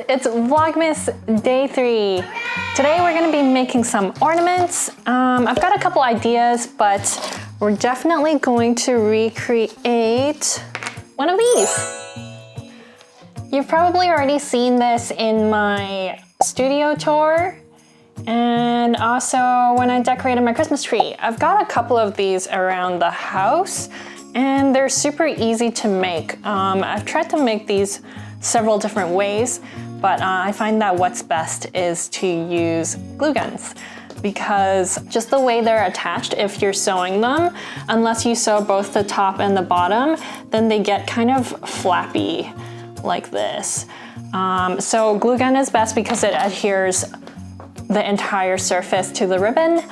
it's Vlogmas day 3. Today we're gonna be making some ornaments. I've got a couple ideas, but we're definitely going to recreate one of these. You've probably already seen this in my studio tour and also when I decorated my Christmas tree. I've got a couple of these around the house and they're super easy to make. I've tried to make these several different ways, but I find that what's best is to use glue guns because just the way they're attached, if you're sewing them, unless you sew both the top and the bottom, then they get kind of flappy like this. So glue gun is best because it adheres the entire surface to the ribbon.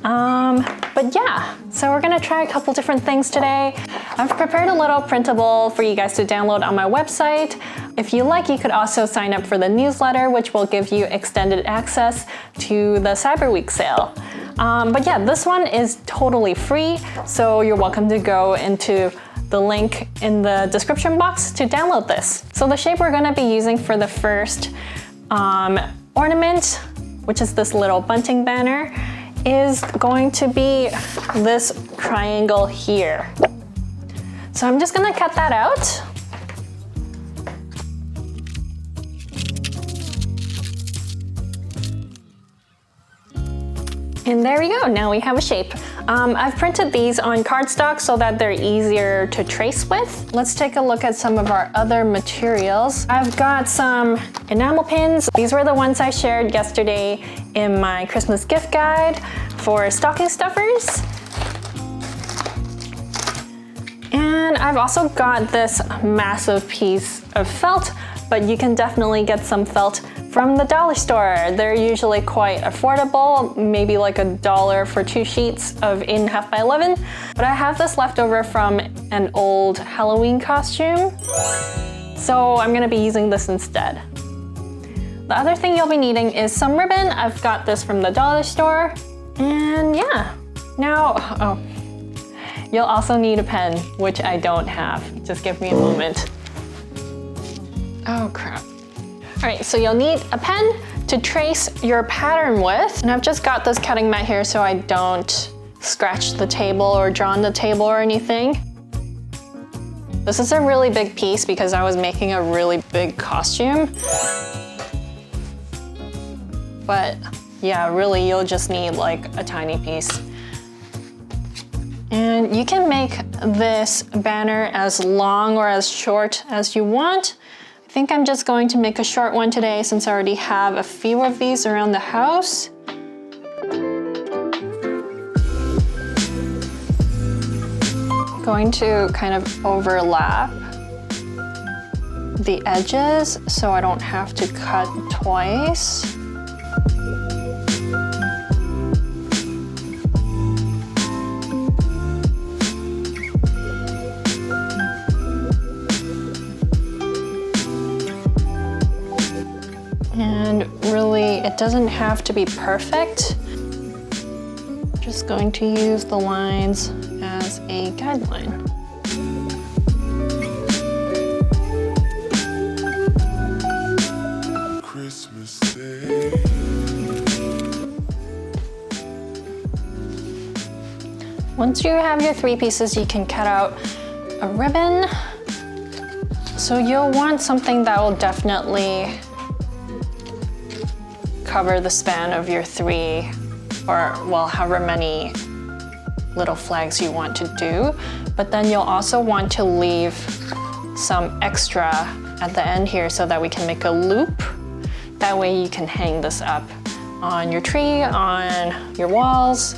But yeah, so we're gonna try a couple different things today. I've prepared a little printable for you guys to download on my website. If you like, you could also sign up for the newsletter, which will give you extended access to the Cyber Week sale. But yeah, this one is totally free, so you're welcome to go into the link in the description box to download this. So the shape we're gonna be using for the first ornament, which is this little bunting banner, is going to be this triangle here. So I'm just gonna cut that out. And there we go, now we have a shape. I've printed these on cardstock so that they're easier to trace with. Let's take a look at some of our other materials. I've got some enamel pins. These were the ones I shared yesterday in my Christmas gift guide for stocking stuffers. And I've also got this massive piece of felt, but you can definitely get some felt from the dollar store. They're usually quite affordable, maybe like $1 for 2 sheets of 8.5 by 11. But I have this left over from an old Halloween costume, so I'm gonna be using this instead. The other thing you'll be needing is some ribbon. I've got this from the dollar store. And yeah, now, you'll also need a pen, which I don't have. Just give me a moment. Oh crap. All right, so you'll need a pen to trace your pattern with. And I've just got this cutting mat here so I don't scratch the table or draw on the table or anything. This is a really big piece because I was making a really big costume. But yeah, really you'll just need like a tiny piece. And you can make this banner as long or as short as you want. I think I'm just going to make a short one today since I already have a few of these around the house. Going to kind of overlap the edges so I don't have to cut twice. And really, it doesn't have to be perfect. Just going to use the lines as a guideline. Christmas Day. Once you have your 3 pieces, you can cut out a ribbon. So you'll want something that will definitely cover the span of your 3 or well, however many little flags you want to do. But then you'll also want to leave some extra at the end here so that we can make a loop. That way you can hang this up on your tree, on your walls,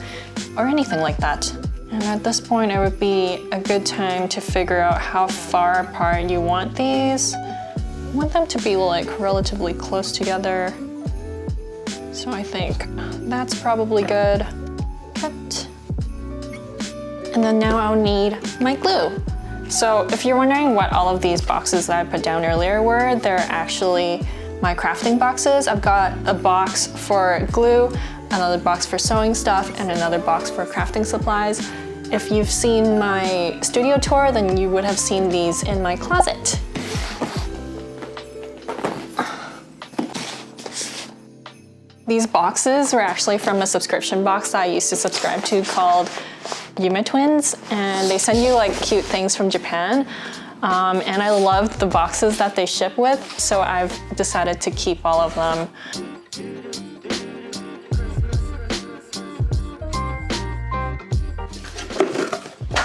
or anything like that. And at this point, it would be a good time to figure out how far apart you want these. I want them to be like relatively close together. So I think that's probably good. Cut. And then now I'll need my glue. So if you're wondering what all of these boxes that I put down earlier were, they're actually my crafting boxes. I've got a box for glue, another box for sewing stuff, and another box for crafting supplies. If you've seen my studio tour, then you would have seen these in my closet. These boxes were actually from a subscription box that I used to subscribe to called Yume Twins, and they send you like cute things from Japan. And I loved the boxes that they ship with, so I've decided to keep all of them.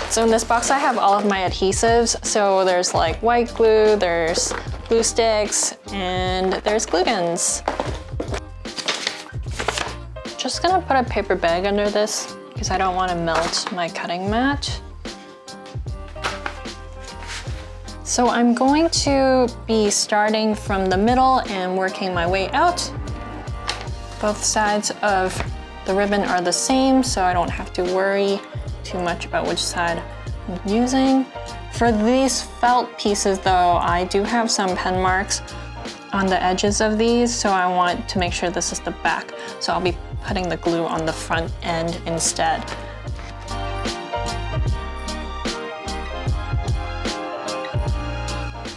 So in this box I have all of my adhesives. So there's like white glue, there's glue sticks, and there's glue guns. Just gonna put a paper bag under this because I don't want to melt my cutting mat. So I'm going to be starting from the middle and working my way out. Both sides of the ribbon are the same, so I don't have to worry too much about which side I'm using. For these felt pieces though, I do have some pen marks on the edges of these, so I want to make sure this is the back. So I'll be putting the glue on the front end instead.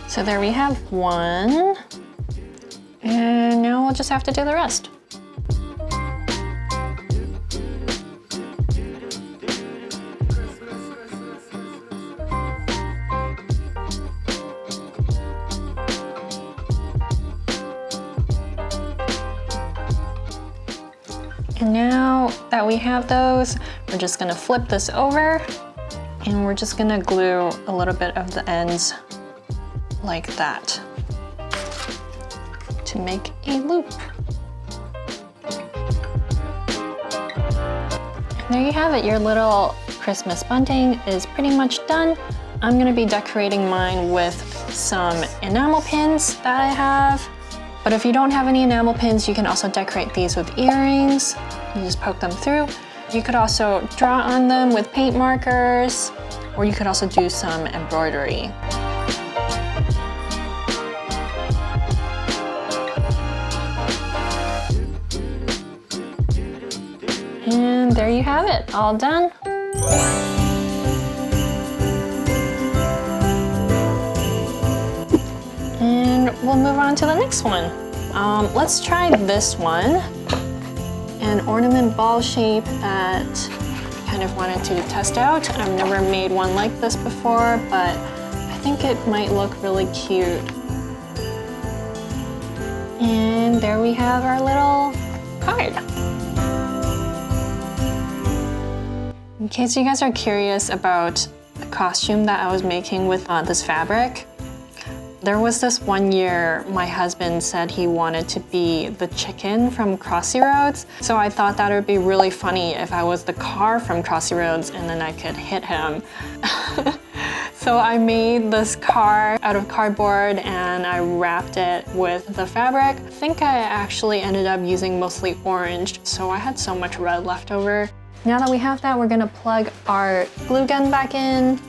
So there we have one, and now we'll just have to do the rest. And now that we have those, we're just gonna flip this over and we're just gonna glue a little bit of the ends like that to make a loop. And there you have it, your little Christmas bunting is pretty much done. I'm gonna be decorating mine with some enamel pins that I have. But if you don't have any enamel pins, you can also decorate these with earrings. You just poke them through. You could also draw on them with paint markers, or you could also do some embroidery. And there you have it, all done. And we'll move on to the next one. Let's try this one. An ornament ball shape that I kind of wanted to test out. I've never made one like this before, but I think it might look really cute. And there we have our little card. In case you guys are curious about the costume that I was making with this fabric, there was this one year my husband said he wanted to be the chicken from Crossy Roads. So I thought that it would be really funny if I was the car from Crossy Roads and then I could hit him. So I made this car out of cardboard and I wrapped it with the fabric. I think I actually ended up using mostly orange, so I had so much red left over. Now that we have that, we're gonna plug our glue gun back in.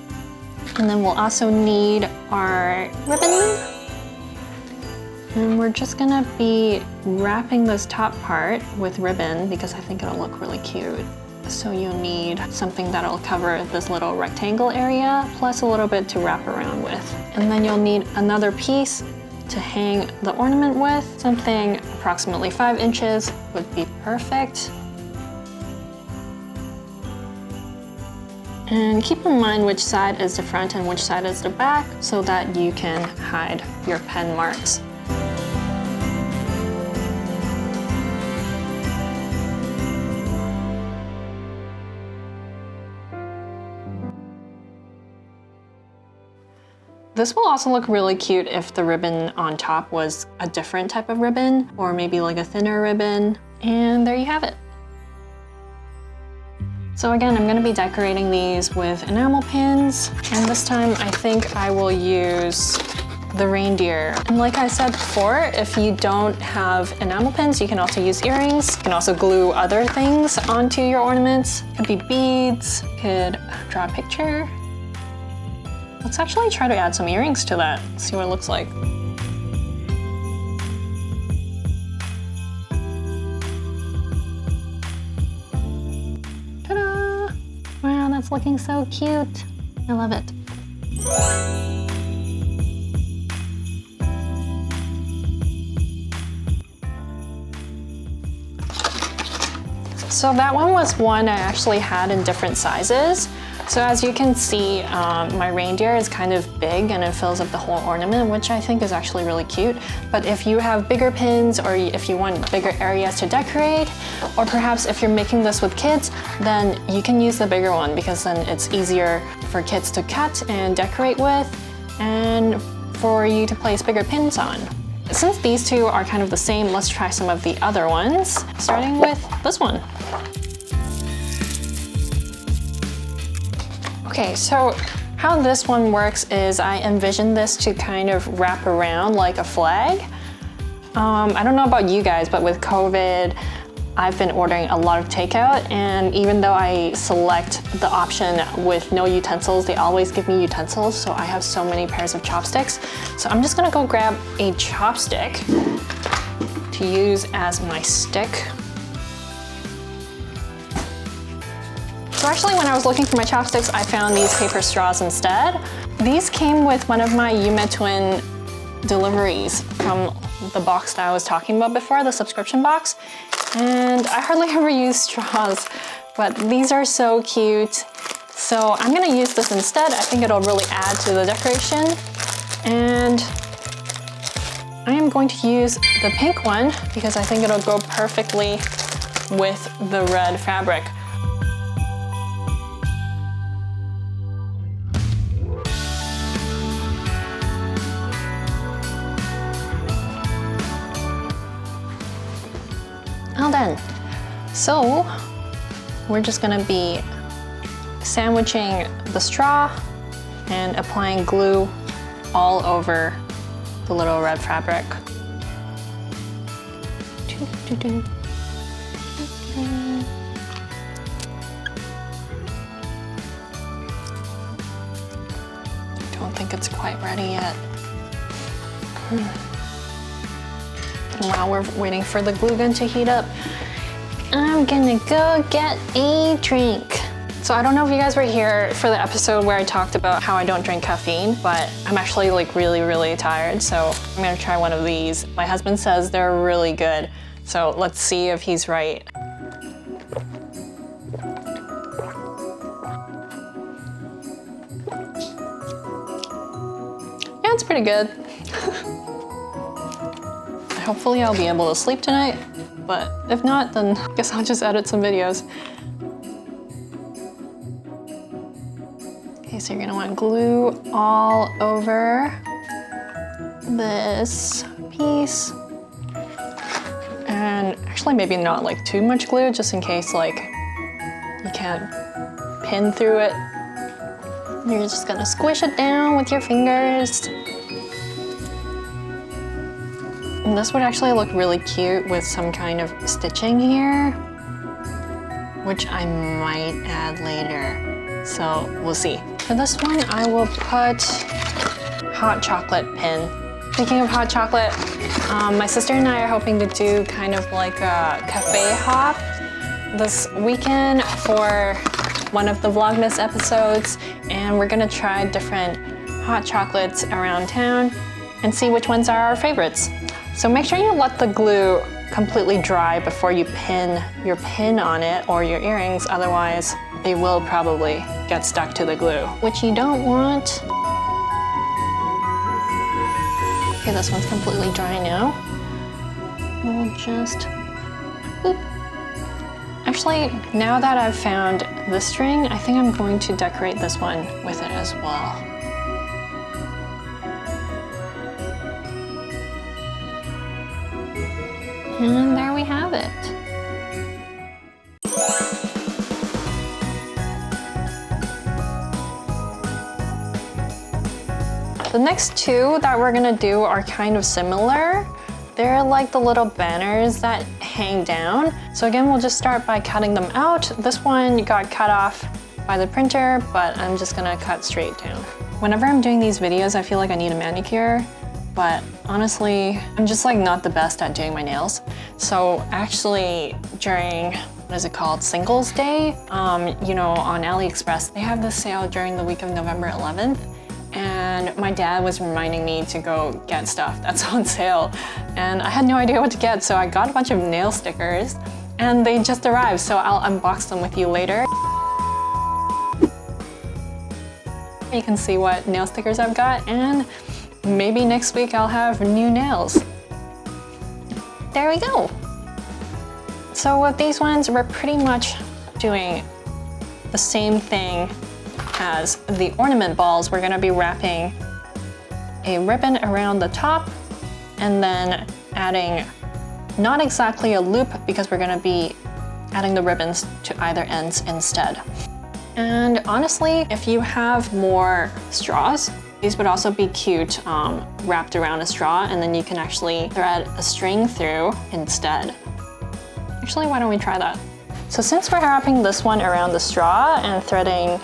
And then we'll also need our ribbon. And we're just gonna be wrapping this top part with ribbon because I think it'll look really cute. So you'll need something that'll cover this little rectangle area, plus a little bit to wrap around with. And then you'll need another piece to hang the ornament with. Something approximately 5 inches would be perfect. And keep in mind which side is the front and which side is the back so that you can hide your pen marks. This will also look really cute if the ribbon on top was a different type of ribbon, or maybe like a thinner ribbon. And there you have it. So again, I'm gonna be decorating these with enamel pins, and this time I think I will use the reindeer. And like I said before, if you don't have enamel pins, you can also use earrings. You can also glue other things onto your ornaments. Could be beads, could draw a picture. Let's actually try to add some earrings to that, see what it looks like. It's looking so cute. I love it. So that one was one I actually had in different sizes. So as you can see, my reindeer is kind of big and it fills up the whole ornament, which I think is actually really cute. But if you have bigger pins, or if you want bigger areas to decorate, or perhaps if you're making this with kids, then you can use the bigger one, because then it's easier for kids to cut and decorate with, and for you to place bigger pins on. Since these two are kind of the same, let's try some of the other ones, starting with this one. Okay, so how this one works is I envision this to kind of wrap around like a flag. I don't know about you guys, but with COVID, I've been ordering a lot of takeout, and even though I select the option with no utensils, they always give me utensils, so I have so many pairs of chopsticks. So I'm just gonna go grab a chopstick to use as my stick. So actually, when I was looking for my chopsticks, I found these paper straws instead. These came with one of my Yume Twin deliveries from the box that I was talking about before, the subscription box. And I hardly ever use straws, but these are so cute. So I'm gonna use this instead. I think it'll really add to the decoration. And I am going to use the pink one because I think it'll go perfectly with the red fabric. All done. So we're just gonna be sandwiching the straw and applying glue all over the little red fabric. Don't think it's quite ready yet. While we're waiting for the glue gun to heat up, I'm gonna go get a drink. So I don't know if you guys were here for the episode where I talked about how I don't drink caffeine, but I'm actually like really tired, so I'm gonna try one of these. My husband says they're really good, so let's see if he's right. Yeah, it's pretty good. Hopefully I'll be able to sleep tonight, but if not, then I guess I'll just edit some videos. Okay, so you're gonna want glue all over this piece. And actually maybe not like too much glue, just in case like you can't pin through it. You're just gonna squish it down with your fingers. And this would actually look really cute with some kind of stitching here, which I might add later. So we'll see. For this one, I will put hot chocolate pin. Speaking of hot chocolate, my sister and I are hoping to do kind of like a cafe hop this weekend for one of the Vlogmas episodes, and we're gonna try different hot chocolates around town and see which ones are our favorites. So make sure you let the glue completely dry before you pin your pin on it or your earrings, otherwise they will probably get stuck to the glue, which you don't want. Okay, this one's completely dry now. We'll just, boop. Actually, now that I've found this string, I think I'm going to decorate this one with it as well. And there we have it. The next two that we're gonna do are kind of similar. They're like the little banners that hang down. So again, we'll just start by cutting them out. This one got cut off by the printer, but I'm just gonna cut straight down. Whenever I'm doing these videos, I feel like I need a manicure. But honestly, I'm just like not the best at doing my nails. So actually during, what is it called, Singles Day, you know, on AliExpress, they have this sale during the week of November 11th. And my dad was reminding me to go get stuff that's on sale. And I had no idea what to get, so I got a bunch of nail stickers. and they just arrived, so I'll unbox them with you later. You can see what nail stickers I've got, and maybe next week I'll have new nails. There we go. So with these ones, we're pretty much doing the same thing as the ornament balls. We're gonna be wrapping a ribbon around the top and then adding not exactly a loop because we're gonna be adding the ribbons to either ends instead. And honestly, if you have more straws, these would also be cute wrapped around a straw, and then you can actually thread a string through instead. Actually, why don't we try that? So since we're wrapping this one around the straw and threading,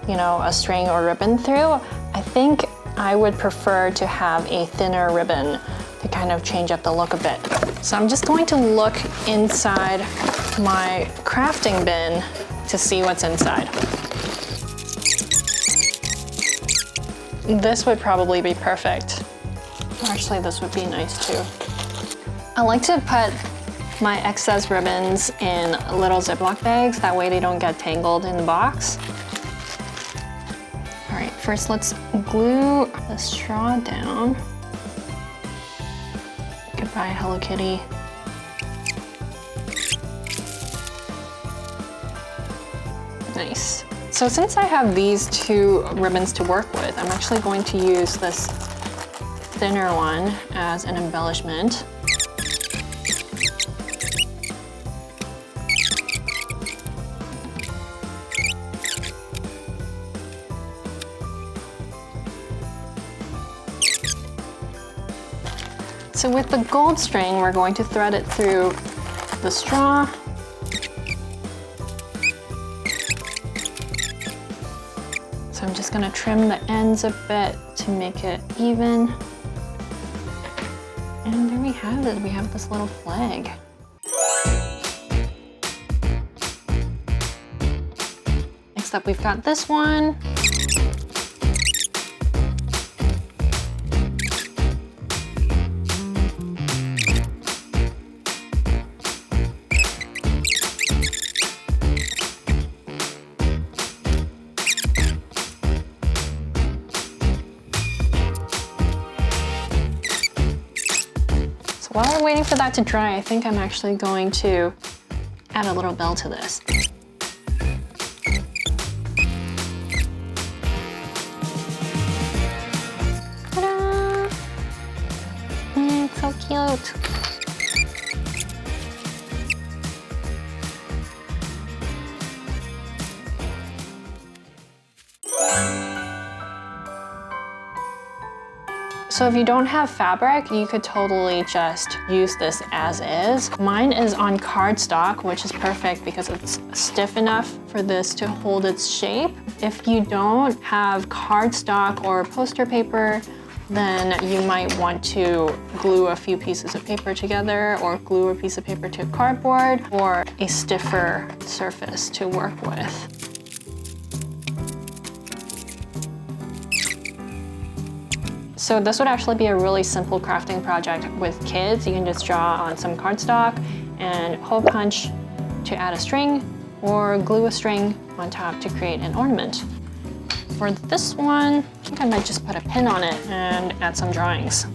you know, a string or ribbon through, I think I would prefer to have a thinner ribbon to kind of change up the look a bit. So I'm just going to look inside my crafting bin to see what's inside. This would probably be perfect. Actually, this would be nice too. I like to put my excess ribbons in little Ziploc bags, that way they don't get tangled in the box. All right, first let's glue the straw down. Goodbye, Hello Kitty. Nice. So since I have these two ribbons to work with, I'm actually going to use this thinner one as an embellishment. So with the gold string, we're going to thread it through the straw. So I'm just gonna trim the ends a bit to make it even. And there we have it, we have this little flag. Next up, we've got this one. While I'm waiting for that to dry, I think I'm actually going to add a little bell to this. Ta-da! It's so cute. So if you don't have fabric, you could totally just use this as is. Mine is on cardstock, which is perfect because it's stiff enough for this to hold its shape. If you don't have cardstock or poster paper, then you might want to glue a few pieces of paper together or glue a piece of paper to cardboard or a stiffer surface to work with. So this would actually be a really simple crafting project with kids. You can just draw on some cardstock and hole punch to add a string or glue a string on top to create an ornament. For this one, I think I might just put a pin on it and add some drawings.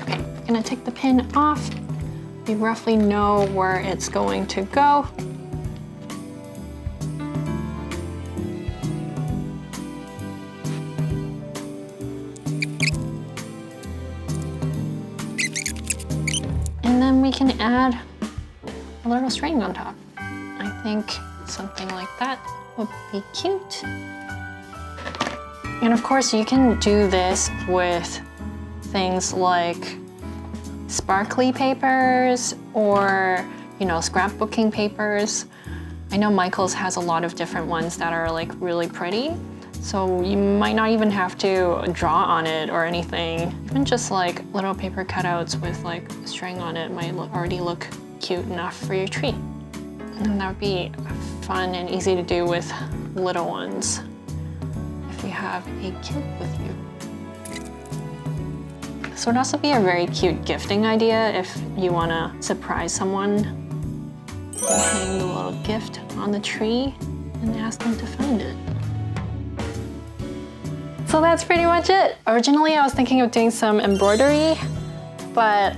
Okay, I'm gonna take the pin off. We roughly know where it's going to go. And then we can add a little string on top. I think something like that would be cute. And of course, you can do this with things like sparkly papers or, you know, scrapbooking papers. I know Michael's has a lot of different ones that are like really pretty. So you might not even have to draw on it or anything. Even just like little paper cutouts with like string on it might already look cute enough for your tree. And that would be fun and easy to do with little ones. If you have a kit with you. This would also be a very cute gifting idea if you want to surprise someone. You can hang the little gift on the tree and ask them to find it. So that's pretty much it. Originally, I was thinking of doing some embroidery, but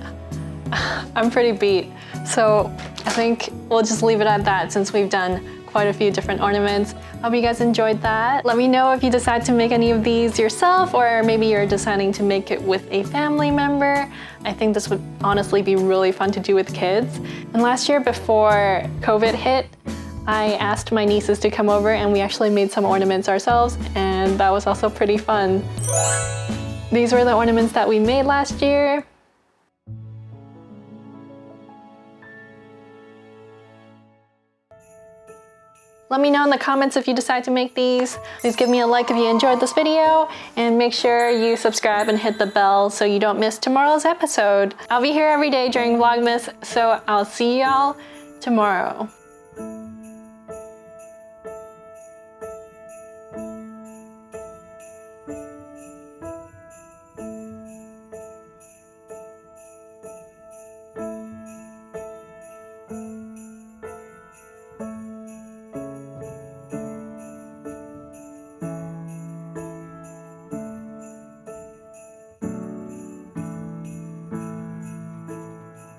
I'm pretty beat. So I think we'll just leave it at that since we've done quite a few different ornaments. Hope you guys enjoyed that. Let me know if you decide to make any of these yourself, or maybe you're deciding to make it with a family member. I think this would honestly be really fun to do with kids. And last year before COVID hit, I asked my nieces to come over and we actually made some ornaments ourselves, and that was also pretty fun. These were the ornaments that we made last year. Let me know in the comments if you decide to make these. Please give me a like if you enjoyed this video, and make sure you subscribe and hit the bell so you don't miss tomorrow's episode. I'll be here every day during Vlogmas, so I'll see y'all tomorrow.